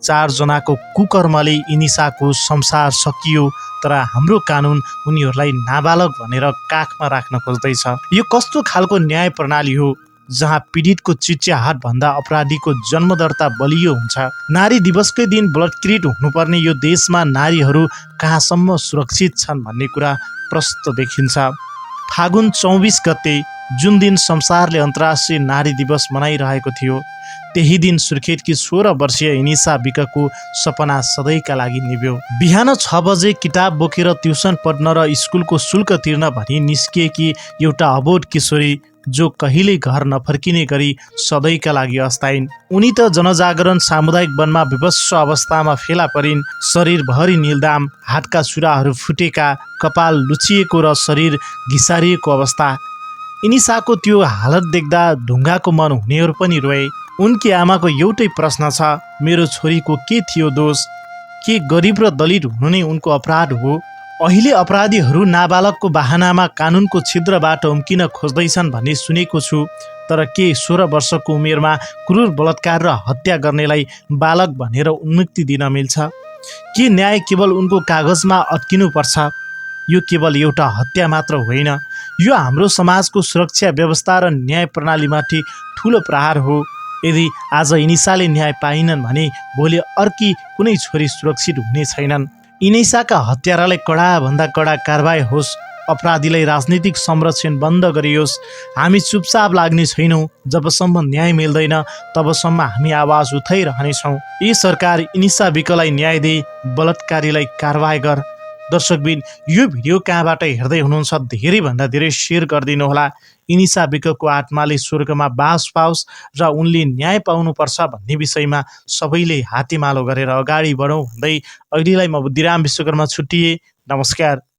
4 जनाको कुकर्मले इनिसाको संसार सकियो, तर हाम्रो कानुन उनीहरूलाई नाबालक भनेर काखमा राख्न खोज्दैछ। यो कस्तो खालको न्याय प्रणाली हो जहाँ पीडितको चिच्याहाट भन्दा अपराधीको जन्मदर्ता बलियो हुन्छ? नारी दिवसकै दिन बलात्कृत हुनुपर्ने यो देशमा नारीहरू कहाँसम्म सुरक्षित छन् भन्ने कुरा प्रष्ट देखिन्छ। फागुन 24 गते जुन दिन संसारले अन्तर्राष्ट्रिय नारी दिवस मनाइरहेको थियो, त्यही दिन सुर्खेतकी 16 वर्षीय इनिसा विकको सपना सधैँका लागि निभ्यो। बिहान 6 बजे किताब बोकेर ट्युसन पढ्न र स्कुलको शुल्क तिर्न भनी निस्किएकी एउटा अबोध किशोरी जो कहिले घर नफर्किने गरी सधैँका लागि अस्ताइन्। उनी त जनजागरण सामुदायिक वनमा विवश अवस्थामा फेला परिन्। शरीरभरि निलदाम, हातका सुराहरू फुटेका, कपाल लुचिएको र शरीर घिसारिएको अवस्था। इनिसाको त्यो हालत देख्दा ढुङ्गाको मन हुनेहरू पनि रोए। उनकी आमाको एउटै प्रश्न छ, मेरो छोरीको के थियो दोष? के गरिब र दलित हुनु नै उनको अपराध हो? अहिले अपराधीहरू नाबालकको बहानामा कानुनको छिद्रबाट उम्किन खोज्दैछन् भन्ने सुनेको छु, तर के 16 वर्षको उमेरमा क्रूर बलात्कार र हत्या गर्नेलाई बालक भनेर उन्मुक्ति दिन मिल्छ? के न्याय केवल उनको कागजमा अड्किनुपर्छ? यो केवल एउटा हत्या मात्र होइन, यो हाम्रो समाजको सुरक्षा व्यवस्था र न्याय प्रणालीमाथि ठुलो प्रहार हो। यदि आज इनिसाले न्याय पाइनन् भने भोलि अर्की कुनै छोरी सुरक्षित हुने छैनन्। इनिसाका हत्यारालाई कडाभन्दा कडा कारबाही होस्, अपराधीलाई राजनीतिक संरक्षण बन्द गरियोस्। हामी चुपचाप लाग्ने छैनौँ। जबसम्म न्याय मिल्दैन तबसम्म हामी आवाज उठाइरहनेछौँ। यी सरकार इनिसा विकलाई न्याय दे, बलात्कारीलाई कारबाही गर। दर्शकबिन, यो भिडियो कहाँबाट हेर्दै हुनुहुन्छ धेरैभन्दा धेरै सेयर गरिदिनुहोला। इनिसा विकको आत्माले स्वर्गमा बास पाओस् र उनले न्याय पाउनुपर्छ भन्ने विषयमा सबैले हातेमालो गरेर अगाडि बढौँ भन्दै अहिलेलाई म बुद्धिराम विश्वकर्मा छुट्टिए। नमस्कार।